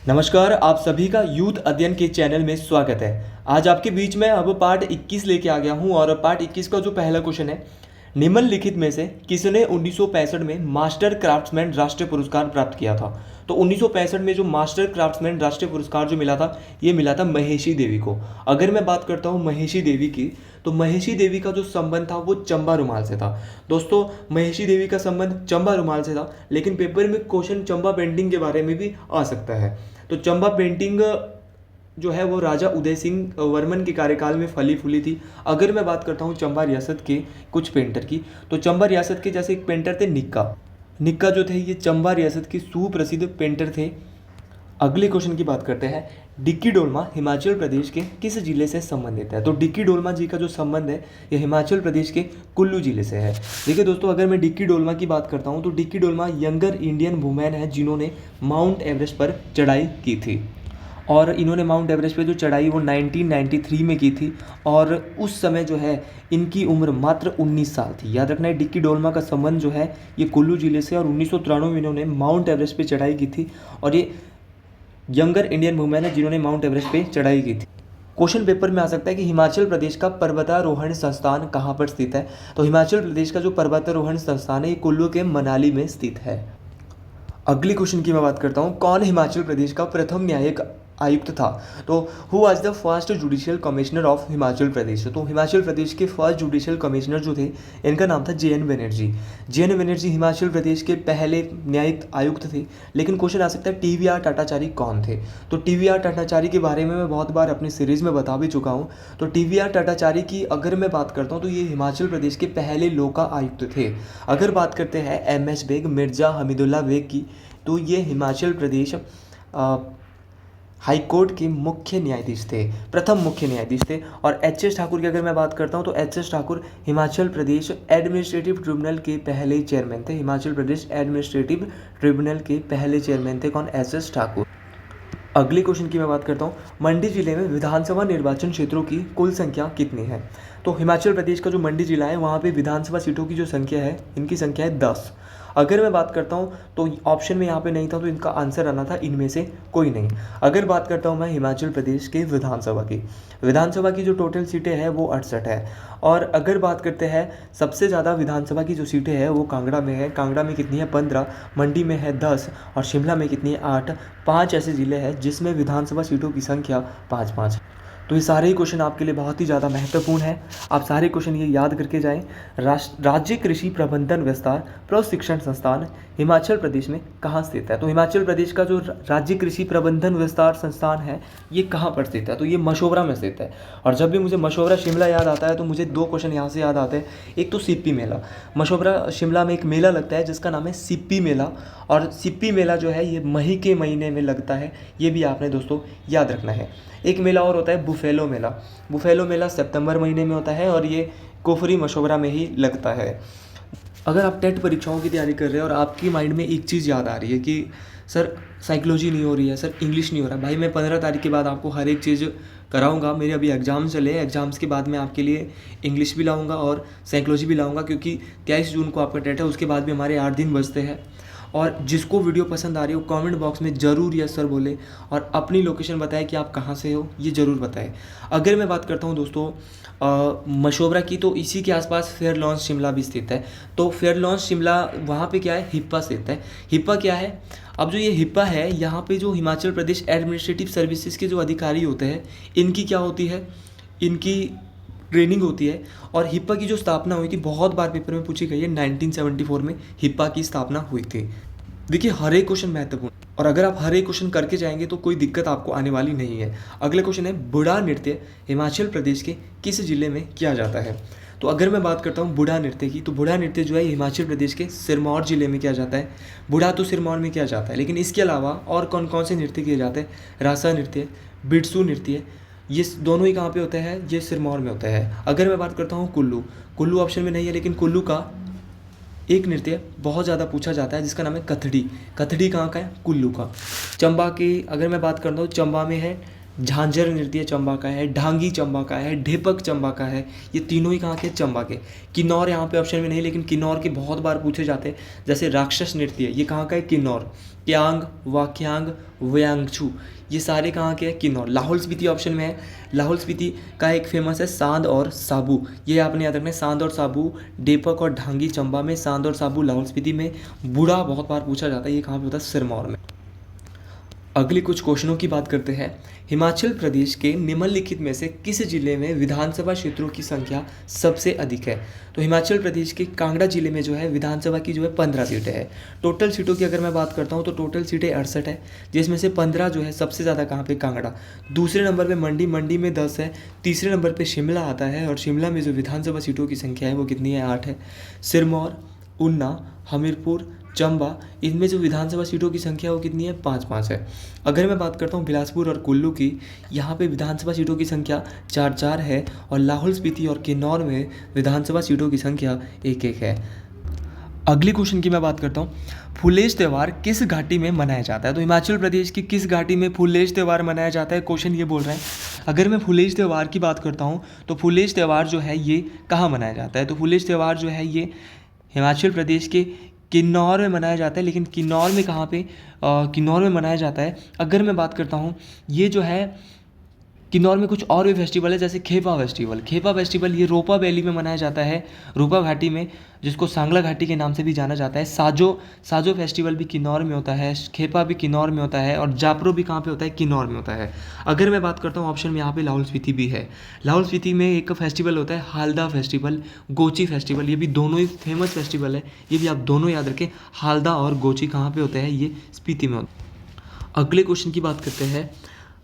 नमस्कार, आप सभी का यूथ अध्ययन के चैनल में स्वागत है। आज आपके बीच में अब पार्ट 21 लेके आ गया हूं और पार्ट 21 का जो पहला क्वेश्चन है, निम्नलिखित में से किसने 1965 में मास्टर क्राफ्ट्समैन राष्ट्रीय पुरस्कार प्राप्त किया था। तो 1965 में जो मास्टर क्राफ्ट्समैन राष्ट्रीय पुरस्कार जो मिला था, ये मिला था महेशी देवी को। अगर मैं बात करता हूँ महेशी देवी की, तो महेशी देवी का जो संबंध था वो चंबा रुमाल से था। दोस्तों, महेशी देवी का संबंध चंबा रुमाल से था, लेकिन पेपर में क्वेश्चन चंबा पेंटिंग के बारे में भी आ सकता है। तो चंबा पेंटिंग जो है वो राजा उदय सिंह वर्मन के कार्यकाल में फली फूली थी। अगर मैं बात करता हूँ चंबा रियासत के कुछ पेंटर की, तो चंबा रियासत के जैसे एक पेंटर थे निक्का। निक्का जो थे ये चंबा रियासत के सुप्रसिद्ध पेंटर थे। अगले क्वेश्चन की बात करते हैं। डिक्की डोलमा हिमाचल प्रदेश के किस जिले से संबंधित है। तो डिक्की डोलमा जी का जो संबंध है ये हिमाचल प्रदेश के कुल्लू जिले से है। देखिए दोस्तों, अगर मैं डिक्की डोलमा की बात करता हूँ तो dicky Dolma younger Indian women है जिन्होंने माउंट एवरेस्ट पर चढ़ाई की थी। और इन्होंने माउंट एवरेस्ट पे जो चढ़ाई वो 1993 में की थी और उस समय जो है इनकी उम्र मात्र 19 साल थी। याद रखना है, डिक्की डोलमा का संबंध जो है ये कुल्लू जिले से, और 1993 में इन्होंने माउंट एवरेस्ट पे चढ़ाई की थी और ये यंगर इंडियन वुमेन है जिन्होंने माउंट एवरेस्ट पे चढ़ाई की थी। क्वेश्चन पेपर में आ सकता है कि हिमाचल प्रदेश का पर्वतारोहण संस्थान कहाँ पर स्थित है। तो हिमाचल प्रदेश का जो पर्वतारोहण संस्थान है ये कुल्लू के मनाली में स्थित है। अगले क्वेश्चन की मैं बात करता हूँ। कौन हिमाचल प्रदेश का प्रथम न्यायिक आयुक्त था। तो who was the first judicial commissioner of Himachal Pradesh. तो हिमाचल प्रदेश के फर्स्ट जुडिशियल कमिश्नर जो थे इनका नाम था J N Banerjee. J N Banerjee Himachal Pradesh के पहले न्यायिक आयुक्त थे। लेकिन क्वेश्चन आ सकता है टी वी आर टाटाचारी कौन थे। तो टी वी आर टाटाचारी के बारे में मैं बहुत बार अपनी सीरीज़ में बता भी चुका हूँ। तो टी वी आर टाटाचारी की अगर मैं बात करता हूँ तो ये हिमाचल प्रदेश के पहले लोका आयुक्त थे। अगर बात करते हैं एम एस बेग मिर्ज़ा हमीदुल्ला बेग की, तो ये हिमाचल प्रदेश हाई कोर्ट के मुख्य न्यायाधीश थे, प्रथम मुख्य न्यायाधीश थे। और एच एस ठाकुर की अगर मैं बात करता हूँ तो H S Thakur Himachal Pradesh administrative tribunal के पहले चेयरमैन थे। हिमाचल प्रदेश एडमिनिस्ट्रेटिव ट्रिब्यूनल के पहले चेयरमैन थे कौन, एच एस ठाकुर। अगले क्वेश्चन की मैं बात करता हूँ। मंडी जिले में विधानसभा निर्वाचन क्षेत्रों की कुल संख्या कितनी है। तो हिमाचल प्रदेश का जो मंडी जिला है वहाँ पे विधानसभा सीटों की जो संख्या है, इनकी संख्या है 10। अगर मैं बात करता हूँ तो ऑप्शन में यहाँ पे नहीं था, तो इनका आंसर आना था इनमें से कोई नहीं। अगर बात करता हूँ मैं हिमाचल प्रदेश के विधानसभा की जो टोटल सीटें हैं वो 68 है। और अगर बात करते हैं सबसे ज़्यादा विधानसभा की जो सीटें हैं वो कांगड़ा में है। कांगड़ा में कितनी है, 15। मंडी में है 10 और शिमला में कितनी है, 8। 5 ऐसे ज़िले हैं जिसमें विधानसभा सीटों की संख्या 5-5। तो ये सारे ही क्वेश्चन आपके लिए बहुत ही ज़्यादा महत्वपूर्ण है। आप सारे क्वेश्चन ये याद करके जाएं। राज्य कृषि प्रबंधन विस्तार प्रशिक्षण संस्थान हिमाचल प्रदेश में कहाँ स्थित है। तो हिमाचल प्रदेश का जो राज्य कृषि प्रबंधन विस्तार संस्थान है ये कहाँ पर स्थित है। तो ये मशोबरा में स्थित है। और जब भी मुझे मशोबरा शिमला याद आता है तो मुझे 2 क्वेश्चन यहाँ से याद आते हैं। एक तो सिप्पी मेला, मशोबरा शिमला में एक मेला लगता है जिसका नाम है सिप्पी मेला। और सिप्पी मेला जो है ये मई के महीने में लगता है, ये भी आपने दोस्तों याद रखना है। एक मेला और होता है बुफेलो मेला। बुफेलो मेला सितंबर महीने में होता है और ये कुफरी मशोबरा में ही लगता है। अगर आप टेट परीक्षाओं की तैयारी कर रहे हैं और आपकी माइंड में एक चीज़ याद आ रही है कि सर साइकोलॉजी नहीं हो रही है, सर इंग्लिश नहीं हो रहा, भाई मैं 15 तारीख के बाद आपको हर एक चीज़ कराऊंगा। मेरे अभी एग्ज़ाम चले हैं, एग्ज़ाम्स के बाद मैं आपके लिए इंग्लिश भी लाऊंगा और साइकोलॉजी भी लाऊंगा, क्योंकि 23 जून को आपका टेट है। उसके बाद भी हमारे 8 दिन बचते हैं। और जिसको वीडियो पसंद आ रही हो कमेंट बॉक्स में ज़रूर यस सर बोले और अपनी लोकेशन बताएं कि आप कहाँ से हो, ये ज़रूर बताएं। अगर मैं बात करता हूँ दोस्तों मशोबरा की, तो इसी के आसपास फेयर लॉन्च शिमला भी स्थित है। तो फेयर लॉन्च शिमला वहाँ पे क्या है, हिप्पा स्थित है। हिप्पा क्या है, अब जो ये हिप्पा है यहाँ पे जो हिमाचल प्रदेश एडमिनिस्ट्रेटिव सर्विसेज के जो अधिकारी होते हैं इनकी क्या होती है, इनकी ट्रेनिंग होती है। और हिप्पा की जो स्थापना हुई थी, बहुत बार पेपर में पूछी गई है, 1974 में हिप्पा की स्थापना हुई थी। देखिए हर एक क्वेश्चन महत्वपूर्ण, और अगर आप हर एक क्वेश्चन करके जाएंगे तो कोई दिक्कत आपको आने वाली नहीं है। अगला क्वेश्चन है बुढ़ा नृत्य हिमाचल प्रदेश के किस जिले में किया जाता है। तो अगर मैं बात करता हूँ बुढ़ा नृत्य की, तो बुढ़ा नृत्य जो है हिमाचल प्रदेश के सिरमौर जिले में किया जाता है। बुढ़ा तो सिरमौर में किया जाता है, लेकिन इसके अलावा और कौन कौन से नृत्य किए जाते हैं, रासा नृत्य, बिरसू नृत्य, ये दोनों ही कहाँ पे होता है, ये सिरमौर में होता है। अगर मैं बात करता हूँ कुल्लू ऑप्शन में नहीं है, लेकिन कुल्लू का एक नृत्य बहुत ज़्यादा पूछा जाता है जिसका नाम है कथड़ी। कथड़ी कहाँ का है, कुल्लू का। चंबा की अगर मैं बात करता हूँ, चंबा में है झांझर नृत्य चंबा का है, ढांगी चंबा का है, ढेपक चंबा का है। ये तीनों ही कहाँ के? चंबा के। किन्नौर यहाँ पे ऑप्शन में नहीं, लेकिन किन्नौर के बहुत बार पूछे जाते हैं। जैसे राक्षस नृत्य, ये कहाँ का है? किन्नौर। क्यांग, वाक्यांग, व्यांगछू, ये सारे कहाँ के हैं? किन्नौर। लाहौल स्पीति ऑप्शन में है। लाहौल स्पीति का एक फेमस है सांद और साबू, ये आपने याद रखना है। सांद और साबू, डेपक और ढांगी चंबा में, सांद और साबू लाहौल स्पीति में। बूढ़ा बहुत बार पूछा जाता है, ये कहाँ पे होता है? सिरमौर में। अगले कुछ क्वेश्चनों की बात करते हैं। हिमाचल प्रदेश के निम्नलिखित में से किस जिले में विधानसभा क्षेत्रों की संख्या सबसे अधिक है? तो हिमाचल प्रदेश के कांगड़ा जिले में जो है विधानसभा की जो है 15 सीटें हैं। टोटल सीटों की अगर मैं बात करता हूँ तो टोटल सीटें 68 है, जिसमें से 15 जो है सबसे ज़्यादा कहाँ पे? कांगड़ा। दूसरे नंबर पे मंडी में 10 है। तीसरे नंबर पे शिमला आता है, और शिमला में जो विधानसभा सीटों की संख्या है वो कितनी है? 8 है। सिरमौर, ऊना, हमीरपुर, चंबा, इनमें जो विधानसभा सीटों की संख्या वो कितनी है? 5-5 है। अगर मैं बात करता हूँ बिलासपुर और कुल्लू की, यहाँ पे विधानसभा सीटों की संख्या 4-4 है, और लाहौल स्पीति और किन्नौर में विधानसभा सीटों की संख्या 1-1 है। अगली क्वेश्चन की मैं बात करता हूँ। फुलेश त्यौहार किस घाटी में मनाया जाता है? तो हिमाचल प्रदेश की किस घाटी में फुलेश त्यौहार मनाया जाता है? क्वेश्चन ये बोल रहे हैं। अगर मैं फुलेश त्यौहार की बात करता हूँ तो फुलेश त्यौहार जो है ये कहाँ मनाया जाता है? तो फुलेश त्यौहार जो है ये हिमाचल प्रदेश के किन्नौर में मनाया जाता है, लेकिन किन्नौर में कहाँ पे? किन्नौर में मनाया जाता है। अगर मैं बात करता हूँ, ये जो है किन्नौर में कुछ और भी फेस्टिवल है, जैसे खेपा फेस्टिवल। खेपा फेस्टिवल ये रोपा वैली में मनाया जाता है, रोपा घाटी में, जिसको सांगला घाटी के नाम से भी जाना जाता है। साजो फेस्टिवल भी किन्नौर में होता है, खेपा भी किन्नौर में होता है, और जापरो भी कहाँ पे होता है? किन्नौर में होता है। अगर मैं बात करता हूँ ऑप्शन में, यहाँ पे लाहौल स्पीति भी है। लाहौल स्पीति में एक फेस्टिवल होता है हालदा फेस्टिवल, गोची फेस्टिवल, ये भी दोनों ही फेमस फेस्टिवल है, ये भी आप दोनों याद रखें। हालदा और गोची कहाँ पे होते हैं? ये स्पीति में होता है। अगले क्वेश्चन की बात करते हैं।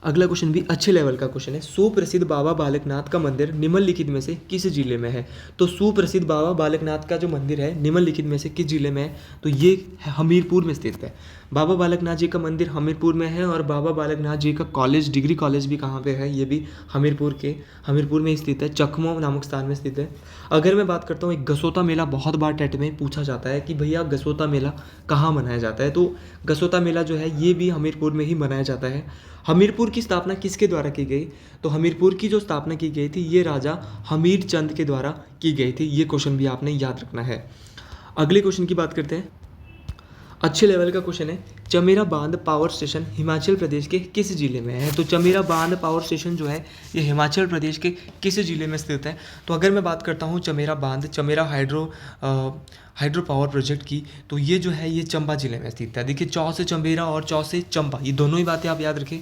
अगला क्वेश्चन भी अच्छे लेवल का क्वेश्चन है। सुप्रसिद्ध बाबा बालकनाथ का मंदिर निम्नलिखित में से किस जिले में है? तो सुप्रसिद्ध बाबा बालकनाथ का जो मंदिर है निम्नलिखित में से किस जिले में है? तो ये हमीरपुर में स्थित है। बाबा बालकनाथ जी का मंदिर हमीरपुर में है, और बाबा बालकनाथ जी का कॉलेज, डिग्री कॉलेज भी कहाँ पे है? ये भी हमीरपुर में स्थित है, चकमो नामक स्थान में स्थित है। अगर मैं बात करता हूँ, एक गसोता मेला बहुत बार टेट में पूछा जाता है कि भैया गसोता मेला कहाँ मनाया जाता है? तो गसोता मेला जो है ये भी हमीरपुर में ही मनाया जाता है। हमीरपुर की स्थापना किसके द्वारा की गई? तो हमीरपुर की जो स्थापना की गई थी ये राजा हमीर चंद के द्वारा की गई थी। ये क्वेश्चन भी आपने याद रखना है। अगले क्वेश्चन की बात करते हैं। अच्छे लेवल का क्वेश्चन है। चमेरा बांध पावर स्टेशन हिमाचल प्रदेश के किस जिले में है? तो चमेरा बांध पावर स्टेशन जो है ये हिमाचल प्रदेश के किस जिले में स्थित है? तो अगर मैं बात करता हूँ चमेरा बांध, चमेरा हाइड्रो पावर प्रोजेक्ट की, तो ये जो है ये चंबा जिले में स्थित है। देखिए, चौ से चमेरा और चौ से चंबा, ये दोनों ही बातें आप याद रखें।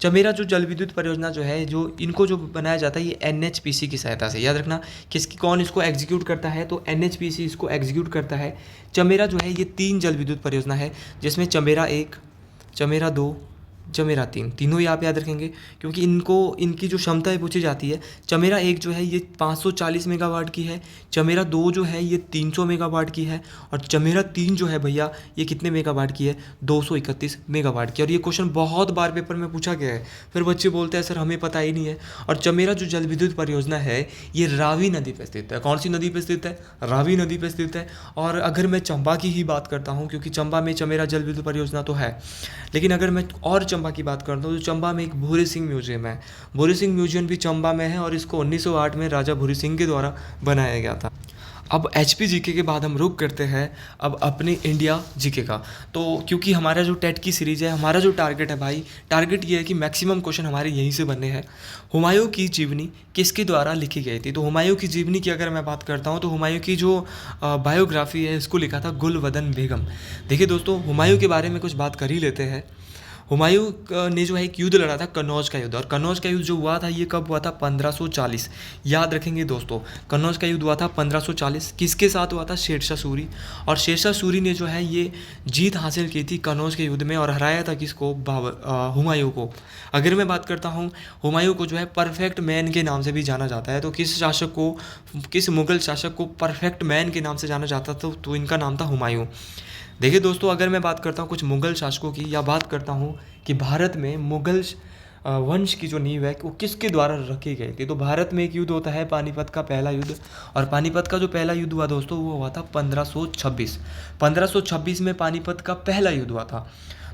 चमेरा जो जल विद्युत परियोजना जो है, जो इनको जो बनाया जाता है ये NHPC की सहायता से, याद रखना कौन इसको एग्जीक्यूट करता है? तो NHPC इसको एग्जीक्यूट करता है। चमेरा जो है ये 3 जल विद्युत परियोजना है, जिसमें चमेरा 1, चमेरा 2, चमेरा 3, तीनों ही आप याद रखेंगे, क्योंकि इनकी जो क्षमता है पूछी जाती है। चमेरा 1 जो है ये 540 मेगावाट की है, चमेरा 2 जो है ये 300 मेगावाट की है, और चमेरा 3 जो है भैया ये कितने मेगावाट की है? 231 मेगावाट की। और ये क्वेश्चन बहुत बार पेपर में पूछा गया है, फिर बच्चे बोलते हैं सर हमें पता ही नहीं है। और चमेरा जो जल विद्युत परियोजना है ये रावी नदी पर स्थित है। कौन सी नदी पर स्थित है? रावी नदी पर स्थित है। और अगर मैं चंबा की ही बात करता हूँ, क्योंकि चंबा में चमेरा जल विद्युत परियोजना तो है, लेकिन अगर मैं और चंबा की बात करता हूँ तो चंबा में एक भूरी सिंह म्यूजियम है। भूरी सिंह म्यूजियम भी चंबा में है, और इसको 1908 में राजा भूरी सिंह के द्वारा बनाया गया था। अब HP GK के बाद हम रुक करते हैं अब अपने इंडिया GK का। तो क्योंकि हमारा जो टेट की सीरीज़ है, हमारा जो टारगेट है भाई, टारगेट ये है कि मैक्सिमम क्वेश्चन हमारे यहीं से बनने हैं। हुमायूं की जीवनी किसके द्वारा लिखी गई थी? तो हुमायूं की जीवनी की अगर मैं बात करता हूँ तो हुमायूं की जो बायोग्राफी है इसको लिखा था गुलवदन बेगम। देखिए दोस्तों, हुमायूं के बारे में कुछ बात कर ही लेते हैं। हुमायूं ने जो है एक युद्ध लड़ा था, कन्नौज का युद्ध। और कन्नौज का युद्ध जो हुआ था ये कब हुआ था? 1540। याद रखेंगे दोस्तों, कन्नौज का युद्ध हुआ था 1540। किसके साथ हुआ था? शेरशाह सूरी। और शेरशाह सूरी ने जो है ये जीत हासिल की थी कन्नौज के युद्ध में, और हराया था किसको? हुमायूं को। अगर मैं बात करता हूँ, हुमायूं को जो है परफेक्ट मैन के नाम से भी जाना जाता है। तो किस मुगल शासक को परफेक्ट मैन के नाम से जाना जाता था? तो इनका नाम था हुमायूं। देखिए दोस्तों, अगर मैं बात करता हूँ कुछ मुग़ल शासकों की, या बात करता हूँ कि भारत में मुग़ल वंश की जो नींव है वो किसके द्वारा रखी गई थी, तो भारत में एक युद्ध होता है पानीपत का पहला युद्ध। और पानीपत का जो पहला युद्ध हुआ दोस्तों वो हुआ था 1526 में पानीपत का पहला युद्ध हुआ था।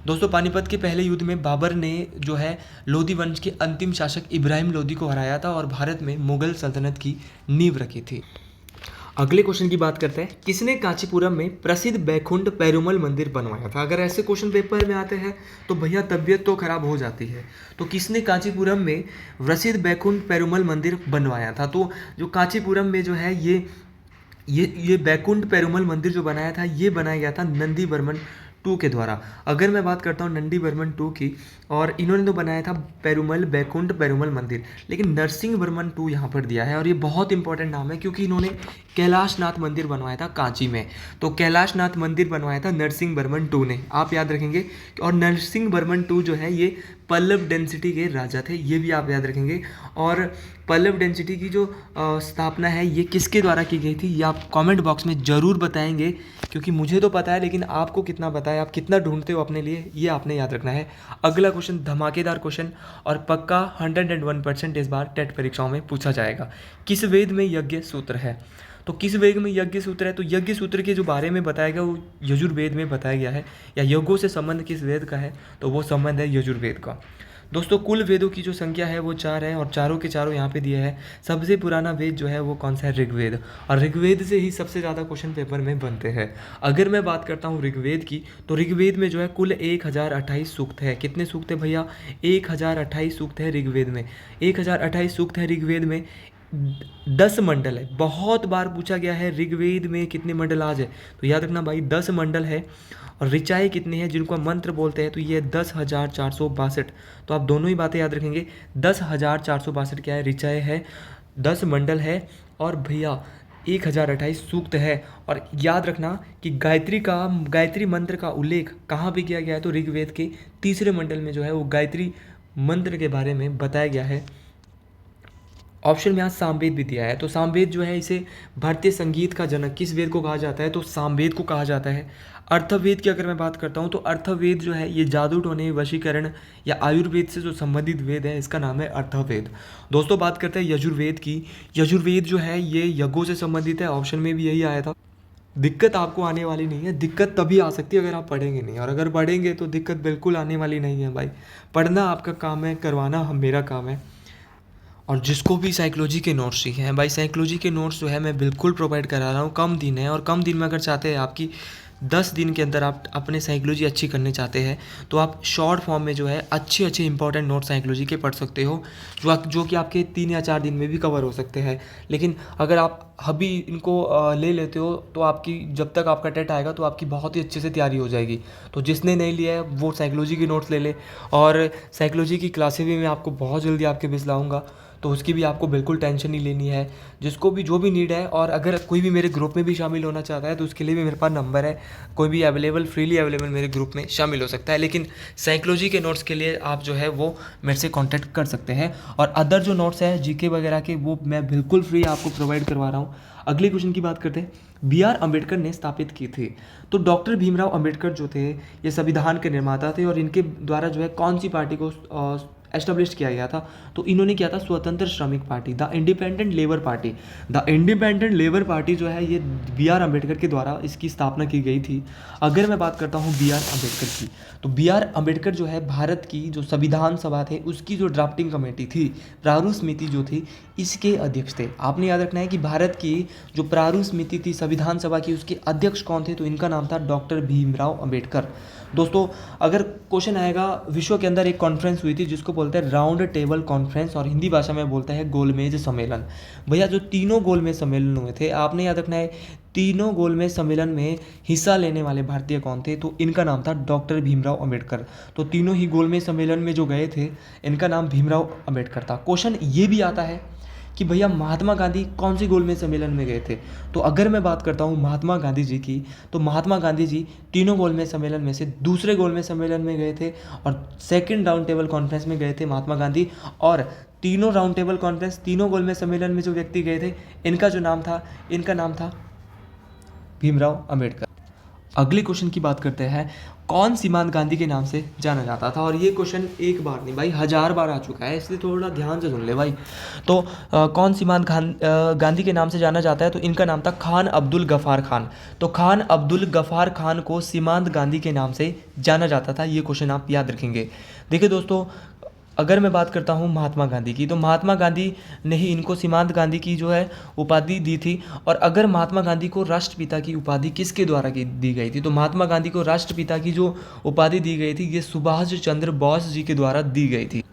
दोस्तों पानीपत के पहले युद्ध में बाबर ने जो है लोधी वंश के अंतिम शासक इब्राहिम लोधी को हराया था और भारत में मुगल सल्तनत की नींव रखी थी। अगले क्वेश्चन की बात करते हैं, किसने कांचीपुरम में प्रसिद्ध बैकुंठ पेरुमल मंदिर बनवाया था। अगर ऐसे क्वेश्चन पेपर में आते हैं तो भैया तबीयत तो खराब हो जाती है। तो किसने कांचीपुरम में प्रसिद्ध बैकुंठ पेरुमल मंदिर बनवाया था। तो जो कांचीपुरम में जो है ये बैकुंठ पेरुमल मंदिर जो बनाया था ये बनाया गया था नंदी वर्मन टू के द्वारा। अगर मैं बात करता हूँ नंदी वर्मन टू की, और इन्होंने तो बनाया था पेरुमल बैकुंठ पेरुमल मंदिर, लेकिन नरसिंह वर्मन टू यहाँ पर दिया है और ये बहुत इंपॉर्टेंट नाम है क्योंकि इन्होंने कैलाशनाथ मंदिर बनवाया था कांची में। तो कैलाशनाथ मंदिर बनवाया था नरसिंह वर्मन टू ने, आप याद रखेंगे। और नरसिंह वर्मन टू जो है ये पल्लव डेंसिटी के राजा थे, ये भी आप याद रखेंगे। और पल्लव डेंसिटी की जो स्थापना है ये किसके द्वारा की गई थी, ये आप कमेंट बॉक्स में ज़रूर बताएंगे, क्योंकि मुझे तो पता है लेकिन आपको कितना पता है, आप कितना ढूंढते हो अपने लिए, ये आपने याद रखना है। अगला क्वेश्चन धमाकेदार क्वेश्चन और पक्का 101% इस बार टेट परीक्षाओं में पूछा जाएगा। किस वेद में यज्ञ सूत्र है। तो किस वेद में यज्ञ सूत्र है, तो यज्ञ सूत्र के जो बारे में बताया गया वो यजुर्वेद में बताया गया है। या यज्ञों से संबंध किस वेद का है, तो वो संबंध है यजुर्वेद का। दोस्तों कुल वेदों की जो संख्या है वो 4 है और चारों के चारों यहाँ पे दिए हैं। सबसे पुराना वेद जो है वो कौन सा है, ऋग्वेद। और ऋग्वेद से ही सबसे ज़्यादा क्वेश्चन पेपर में बनते हैं। अगर मैं बात करता हूँ ऋग्वेद की, तो ऋग्वेद में जो है कुल 1028 सूक्त है। कितने सूक्त है भैया, 1028 सूक्त है ऋग्वेद में। 1028 सूक्त है ऋग्वेद में। 10 मंडल है, बहुत बार पूछा गया है ऋग्वेद में कितने मंडल आज है, तो याद रखना भाई 10 मंडल है। और ऋचाएँ कितनी है जिनको मंत्र बोलते हैं, तो ये 10,462। तो आप दोनों ही बातें याद रखेंगे। 10,462 क्या है, ऋचाएँ है, 10 मंडल है और भैया 1028 सूक्त है। और याद रखना कि गायत्री मंत्र का उल्लेख कहाँ पे किया गया है, तो ऋग्वेद के 3रे मंडल में जो है वो गायत्री मंत्र के बारे में बताया गया है। ऑप्शन में यहाँ सामवेद भी दिया है। तो सामवेद जो है इसे भारतीय संगीत का जनक किस वेद को कहा जाता है, तो सामवेद को कहा जाता है। अर्थवेद की अगर मैं बात करता हूँ तो अर्थवेद जो है ये जादू टोने वशीकरण या आयुर्वेद से जो संबंधित वेद है इसका नाम है अर्थवेद। दोस्तों बात करते हैं यजुर्वेद की। यजुर्वेद जो है ये यज्ञों से संबंधित है, ऑप्शन में भी यही आया था। दिक्कत आपको आने वाली नहीं है, दिक्कत तभी आ सकती है अगर आप पढ़ेंगे नहीं, और अगर पढ़ेंगे तो दिक्कत बिल्कुल आने वाली नहीं है भाई। पढ़ना आपका काम है, करवाना हम मेरा काम है। और जिसको भी साइकोलॉजी के नोट्स चाहिए हैं भाई, साइकोलॉजी के नोट्स जो है मैं बिल्कुल प्रोवाइड करा रहा हूँ। कम दिन है और कम दिन में अगर चाहते हैं आपकी 10 दिन के अंदर आप अपने साइकोलॉजी अच्छी करने चाहते हैं तो आप शॉर्ट फॉर्म में जो है अच्छे इंपॉर्टेंट नोट्स साइकोलॉजी के पढ़ सकते हो, जो कि आपके 3 या 4 दिन में भी कवर हो सकते हैं। लेकिन अगर आप अभी इनको ले लेते हो तो आपकी जब तक आपका टेट आएगा तो आपकी बहुत ही अच्छे से तैयारी हो जाएगी। तो जिसने नहीं लिया है वो साइकोलॉजी के नोट्स ले ले, और साइकोलॉजी की क्लासें भी मैं आपको बहुत जल्दी आपके बीच लाऊंगा, तो उसकी भी आपको बिल्कुल टेंशन नहीं लेनी है। जिसको भी जो भी नीड है, और अगर कोई भी मेरे ग्रुप में भी शामिल होना चाहता है तो उसके लिए भी मेरे पास नंबर है, कोई भी फ्रीली अवेलेबल मेरे ग्रुप में शामिल हो सकता है। लेकिन साइकोलॉजी के नोट्स के लिए आप जो है वो मेरे से कॉन्टैक्ट कर सकते हैं, और अदर जो नोट्स है जीके वगैरह के वो मैं बिल्कुल फ्री आपको प्रोवाइड करवा रहा हूँ। अगले क्वेश्चन की बात करते हैं, बी.आर. अम्बेडकर ने स्थापित की थी। तो डॉक्टर भीमराव अम्बेडकर जो थे ये संविधान के निर्माता थे, और इनके द्वारा जो है कौन सी पार्टी को एस्टेब्लिश किया गया था, तो इन्होंने किया था स्वतंत्र श्रमिक party, the independent labour party. The independent labour party जो है ये बी.आर. अम्बेडकर के द्वारा इसकी स्थापना की गई थी। अगर मैं बात करता हूँ बी.आर. अम्बेडकर की, तो बी.आर. अम्बेडकर जो है भारत की जो संविधान सभा थे उसकी जो ड्राफ्टिंग कमेटी थी, प्रारूप समिति जो थी, इसके अध्यक्ष थे। आपने याद रखना है कि भारत की जो प्रारूप समिति थी संविधान सभा की, उसके अध्यक्ष कौन थे, तो इनका नाम था डॉक्टर भीमराव अम्बेडकर। दोस्तों अगर क्वेश्चन आएगा, विश्व के अंदर एक कॉन्फ्रेंस हुई थी जिसको बोलते हैं राउंड टेबल कॉन्फ्रेंस, और हिंदी भाषा में बोलते हैं गोलमेज सम्मेलन। भैया जो तीनों गोलमेज सम्मेलन हुए थे, आपने याद रखना है तीनों गोलमेज सम्मेलन में हिस्सा लेने वाले भारतीय कौन थे, तो इनका नाम था डॉक्टर भीमराव अम्बेडकर। तो तीनों ही गोलमेज सम्मेलन में जो गए थे इनका नाम भीमराव अम्बेडकर था। क्वेश्चन ये भी आता है कि भैया महात्मा गांधी कौन सी गोलमेज सम्मेलन में गए थे, तो अगर मैं बात करता हूँ महात्मा गांधी जी की, तो महात्मा गांधी जी तीनों गोलमेज सम्मेलन में से दूसरे गोलमेज सम्मेलन में गए थे, और सेकंड राउंड टेबल कॉन्फ्रेंस में गए थे महात्मा गांधी। और तीनों राउंड टेबल कॉन्फ्रेंस, तीनों गोलमेज सम्मेलन में जो व्यक्ति गए थे इनका नाम था भीमराव अम्बेडकर। अगले क्वेश्चन की बात करते हैं, कौन सीमांत गांधी के नाम से जाना जाता था? और ये क्वेश्चन एक बार नहीं भाई 1000 बार आ चुका है, इसलिए थोड़ा ध्यान से सुन ले भाई। तो कौन सीमांत गांधी के नाम से जाना जाता है? तो इनका नाम था खान अब्दुल गफ़ार खान। तो खान अब्दुल गफ़ार खान को सीमांत गांधी के नाम से जाना जाता था, ये क्वेश्चन आप याद रखेंगे। देखिए दोस्तों, अगर मैं बात करता हूँ महात्मा गांधी की, तो महात्मा गांधी ने ही इनको सीमांत गांधी की जो है उपाधि दी थी। और अगर महात्मा गांधी को राष्ट्रपिता की उपाधि किसके द्वारा दी गई थी? तो महात्मा गांधी को राष्ट्रपिता की जो उपाधि दी गई थी, ये सुभाष चंद्र बोस जी के द्वारा दी गई थी।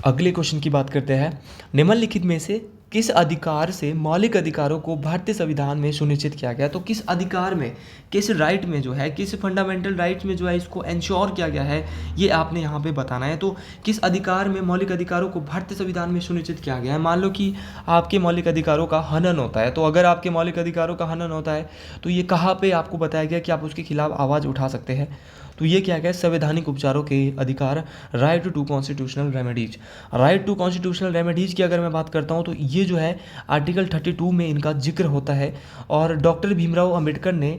अगले क्वेश्चन की बात करते हैं। निम्नलिखित में से किस अधिकार से मौलिक अधिकारों को भारतीय संविधान में सुनिश्चित किया गया? तो किस अधिकार में, किस राइट में जो है, किस फंडामेंटल राइट्स में जो है इसको इंश्योर किया गया है, ये आपने यहाँ पे बताना है। तो किस अधिकार में मौलिक अधिकारों को भारतीय संविधान में सुनिश्चित किया गया है? मान लो कि आपके मौलिक अधिकारों का हनन होता है, तो अगर आपके मौलिक अधिकारों का हनन होता है तो ये कहाँ पे आपको बताया गया कि आप उसके खिलाफ आवाज़ उठा सकते हैं? तो ये क्या है? संवैधानिक उपचारों के अधिकार, right to constitutional remedies. Right to constitutional remedies की अगर मैं बात करता हूँ तो ये जो है आर्टिकल 32 में इनका जिक्र होता है। और डॉक्टर भीमराव अंबेडकर ने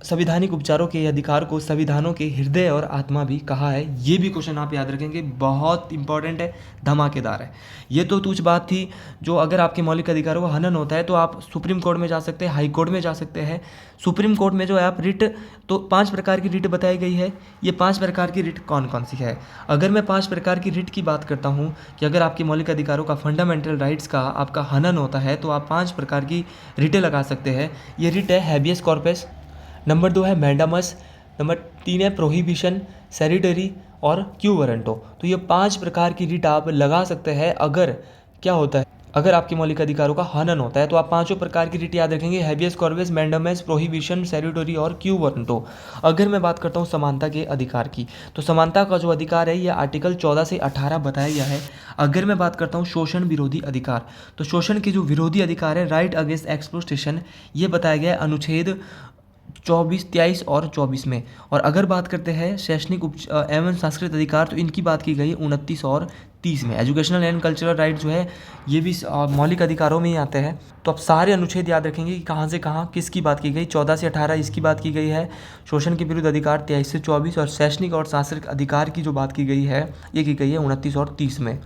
संवैधानिक उपचारों के अधिकार को संविधानों के हृदय और आत्मा भी कहा है। ये भी क्वेश्चन आप याद रखेंगे, बहुत इंपॉर्टेंट है, धमाकेदार है। ये तो कुछ बात थी जो अगर आपके मौलिक अधिकारों का हनन होता है तो आप सुप्रीम कोर्ट में जा सकते हैं, हाई कोर्ट में जा सकते हैं। सुप्रीम कोर्ट में जो है आप रिट, तो 5 प्रकार की रिट बताई गई है। ये 5 प्रकार की रिट कौन कौन सी है? अगर मैं 5 प्रकार की रिट की बात करता हूँ कि अगर आपके मौलिक अधिकारों का, फंडामेंटल राइट्स का आपका हनन होता है तो आप 5 प्रकार की रिटें लगा सकते हैं। ये रिट है हैबियस कॉर्पस, नंबर 2 है मैंडामस, नंबर 3 है प्रोहिबिशन, सेरिटरी और क्यू वारंटो। तो ये 5 प्रकार की रिट आप लगा सकते हैं। अगर क्या होता है, अगर आपके मौलिक अधिकारों का हनन होता है तो आप 5 प्रकार की रिट याद रखेंगे, हैबियस कॉर्पस, मैंडामस, प्रोहिबिशन, सेरिटरी और क्यू वारंटो। अगर मैं बात करता हूँ समानता के अधिकार की, तो समानता का जो अधिकार है ये आर्टिकल 14 से 18 बताया गया है। अगर मैं बात करता हूँ शोषण विरोधी अधिकार, तो शोषण के जो विरोधी अधिकार है, राइट अगेंस्ट एक्सप्लॉयटेशन, ये बताया गया है अनुच्छेद 24, 23 और 24 में। और अगर बात करते हैं शैक्षणिक एवं सांस्कृतिक अधिकार, तो इनकी बात की गई 29 और 30 में। एजुकेशनल एंड कल्चरल राइट जो है ये भी मौलिक अधिकारों में ही आते हैं। तो आप सारे अनुच्छेद याद रखेंगे कि कहाँ से कहाँ किसकी बात की गई। 14 से 18 इसकी बात की गई है, शोषण के विरुद्ध अधिकार 23 से 24, और शैक्षणिक और सांस्कृतिक अधिकार की जो बात की गई है ये की गई है 29 और 30 में।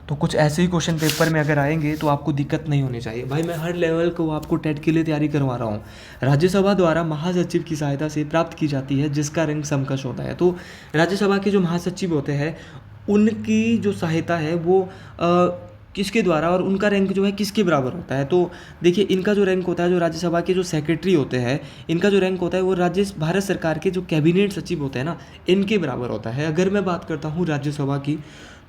तो कुछ ऐसे ही क्वेश्चन पेपर में अगर आएंगे तो आपको दिक्कत नहीं होनी चाहिए भाई। मैं हर लेवल को आपको टेट के लिए तैयारी करवा रहा हूँ। राज्यसभा द्वारा महासचिव की सहायता से प्राप्त की जाती है, जिसका रैंक समकक्ष होता है। तो राज्यसभा के जो महासचिव होते हैं उनकी जो सहायता है वो किसके द्वारा, और उनका रैंक जो है किसके बराबर होता है? तो देखिए, इनका जो रैंक होता है, जो राज्यसभा के जो सेक्रेटरी होते हैं, इनका जो रैंक होता है वो भारत सरकार के जो कैबिनेट सचिव होते हैं ना, इनके बराबर होता है। अगर मैं बात करता हूँ राज्यसभा की,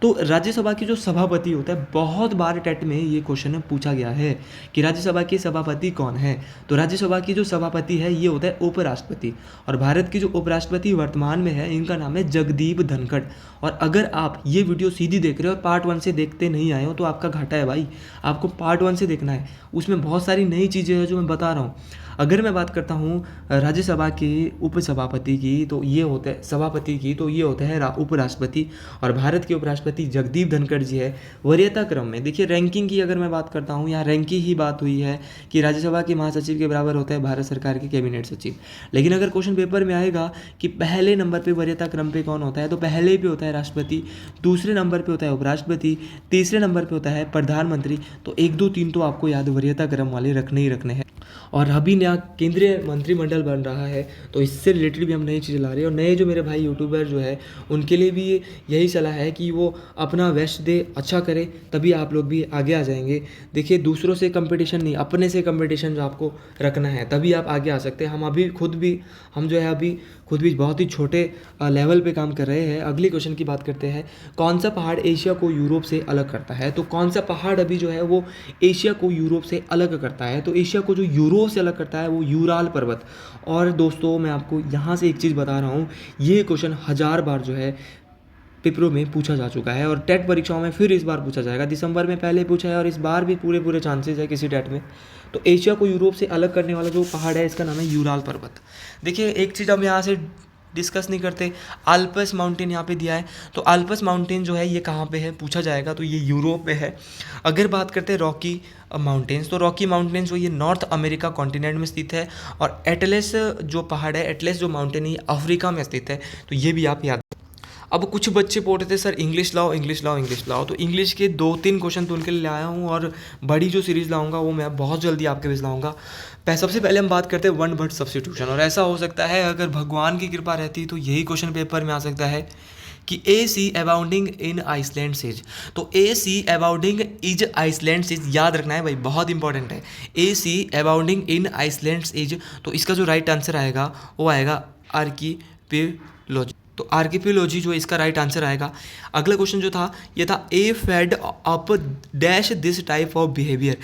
तो राज्यसभा के जो सभापति होता है, बहुत बार टेट में ये क्वेश्चन पूछा गया है कि राज्यसभा के सभापति कौन है। तो राज्यसभा की जो सभापति है ये होता है उपराष्ट्रपति, और भारत की जो उपराष्ट्रपति वर्तमान में है इनका नाम है जगदीप धनखड़। और अगर आप ये वीडियो सीधी देख रहे हो और पार्ट 1 से देखते नहीं आए हो तो आपका घाटा है भाई, आपको पार्ट 1 से देखना है, उसमें बहुत सारी नई चीज़ें हैं जो मैं बता रहा हूँ। अगर मैं बात करता हूँ राज्यसभा के उपसभापति की, तो ये होता है सभापति की, तो ये होते हैं उपराष्ट्रपति, और भारत के उपराष्ट्रपति जगदीप धनखड़ जी है। वरीयता क्रम में देखिए, रैंकिंग की अगर मैं बात करता हूँ, यहाँ रैंक की ही बात हुई है कि राज्यसभा के महासचिव के बराबर होता है भारत सरकार के कैबिनेट सचिव। लेकिन अगर क्वेश्चन पेपर में आएगा कि पहले नंबर पर वरीयता क्रम पे कौन होता है, तो पहले पे होता है राष्ट्रपति, दूसरे नंबर पे होता है उपराष्ट्रपति, तीसरे नंबर पे होता है प्रधानमंत्री। तो 1, 2, 3 तो आपको याद वरीयता क्रम वाले रखने ही रखने हैं। और अभी नया केंद्रीय मंत्रिमंडल बन रहा है, तो इससे रिलेटेड भी हम नई चीज़ें ला रहे हैं। और नए जो मेरे भाई यूट्यूबर जो है उनके लिए भी यही सलाह है कि वो अपना बेस्ट दे, अच्छा करे, तभी आप लोग भी आगे आ जाएंगे। देखिए, दूसरों से कंपटीशन नहीं, अपने से कंपटीशन जो आपको रखना है, तभी आप आगे आ सकते हैं। हम जो है अभी खुद भी बहुत ही छोटे लेवल पे काम कर रहे हैं। अगले क्वेश्चन की बात करते हैं, कौन सा पहाड़ एशिया को यूरोप से अलग करता है? तो कौन सा पहाड़ अभी जो है वो एशिया को यूरोप से अलग करता है? तो एशिया को जो यूरोप से अलग करता है वो यूराल पर्वत। और दोस्तों, मैं आपको यहाँ से एक चीज़ बता रहा हूँ, ये क्वेश्चन 1000 बार जो है पेपरों में पूछा जा चुका है, और टेट परीक्षाओं में फिर इस बार पूछा जाएगा। दिसंबर में पहले पूछा है और इस बार भी पूरे चांसेस है किसी टेट में। तो एशिया को यूरोप से अलग करने वाला जो पहाड़ है इसका नाम है यूराल पर्वत। देखिए, एक चीज़ हम यहाँ से डिस्कस नहीं करते। आल्प्स माउंटेन यहाँ पे दिया है, तो आल्प्स माउंटेन जो है ये कहाँ पे है पूछा जाएगा, तो ये यूरोप में है। अगर बात करते हैं रॉकी माउंटेन्स, तो रॉकी माउंटेन्स जो ये नॉर्थ अमेरिका कॉन्टिनेंट में स्थित है। और एटलस जो पहाड़ है, एटलस जो माउंटेन है, ये अफ्रीका में स्थित है। तो ये भी आप याद। अब कुछ बच्चे बोलते थे सर इंग्लिश लाओ इंग्लिश लाओ इंग्लिश लाओ, तो इंग्लिश के 2-3 क्वेश्चन तो उनके लिए लाया हूँ, और बड़ी जो सीरीज़ लाऊंगा वो मैं बहुत जल्दी आपके बीच लाऊंगा। सबसे पहले हम बात करते हैं वन वर्ड सब्स्टिट्यूशन। और ऐसा हो सकता है अगर भगवान की कृपा रहती तो यही क्वेश्चन पेपर में आ सकता है कि ए सी अबाउंडिंग इन आइसलैंड सीज। तो a sea abounding is island seas याद रखना है भाई, बहुत इंपॉर्टेंट है। ए सी अबाउंडिंग इन आइसलैंड सीज, तो इसका जो राइट आंसर आएगा वो आएगा आर्किपियोलॉजी। तो आर्किपियोलॉजी जो इसका राइट आंसर आएगा। अगला क्वेश्चन जो था ये था a fed up dash this type of behaviour.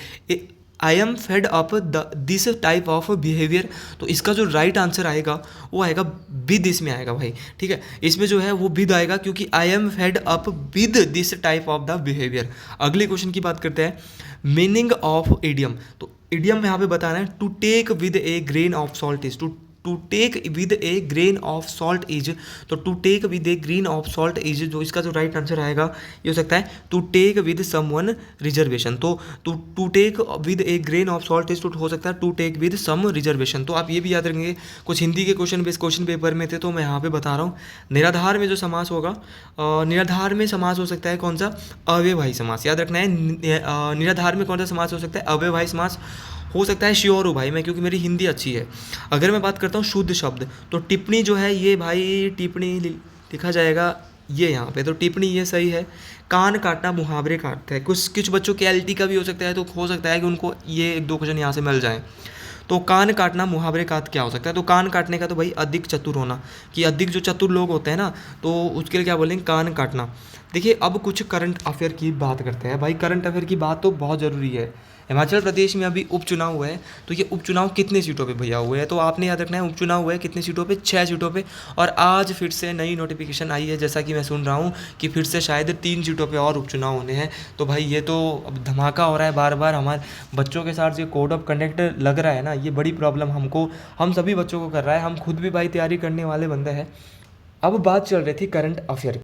I am fed up this type of behaviour, तो इसका जो राइट आंसर आएगा वो आएगा विद, इसमें आएगा भाई, ठीक है। इसमें जो है वो विद आएगा क्योंकि I am fed up with this type of the behaviour. अगले क्वेश्चन की बात करते हैं, मीनिंग ऑफ इडियम। तो इडियम में यहाँ पे बताना है to take with a grain of salt is, to take with a grain of salt is. तो to take with a grain of salt is, जो इसका जो राइट आंसर आएगा ये हो सकता है to take with someone reservation. तो to take with a grain of salt is, तो हो सकता है to take with some reservation. तो आप ये भी याद रखेंगे, कुछ हिंदी के क्वेश्चन पेपर में थे तो मैं यहाँ पे बता रहा हूँ। निराधार में जो समास होगा, निराधार में समास हो सकता है कौन सा, अव्ययभावी समास। याद रखना है निराधार में कौन सा समास हो सकता है, अव्ययभावी समास हो सकता है। श्योर हो भाई मैं, क्योंकि मेरी हिंदी अच्छी है। अगर मैं बात करता हूँ शुद्ध शब्द, तो टिप्पणी जो है ये भाई टिप्पणी लिखा जाएगा ये यहाँ पे, तो टिप्पणी ये सही है। कान काटना मुहावरे काटते हैं, कुछ बच्चों के एलटी का भी हो सकता है, तो हो सकता है कि उनको ये 1-2 क्वेश्चन यहाँ से मिल जाए। तो कान काटना मुहावरे काट क्या हो सकता है, तो कान काटने का तो भाई अधिक चतुर होना, कि अधिक जो चतुर लोग होते हैं ना तो उसके लिए क्या बोलेंगे, कान काटना। देखिए अब कुछ करंट अफेयर की बात करते हैं भाई। करंट अफेयर की बात तो बहुत ज़रूरी है। हिमाचल प्रदेश में अभी उपचुनाव हुए हैं, तो ये उपचुनाव कितने सीटों पे भैया हुए हैं, तो आपने याद रखना है उपचुनाव हुए कितने सीटों पे, 6 सीटों पे। और आज फिर से नई नोटिफिकेशन आई है, जैसा कि मैं सुन रहा हूँ कि फिर से शायद 3 सीटों पे और उपचुनाव होने हैं। तो भाई ये तो अब धमाका हो रहा है बार बार। हमारे बच्चों के साथ जो कोड ऑफ कंडक्ट लग रहा है ना, ये बड़ी प्रॉब्लम हम सभी बच्चों को कर रहा है। हम खुद भी भाई तैयारी करने वाले बंदे हैं। अब बात चल रही थी करंट अफेयर।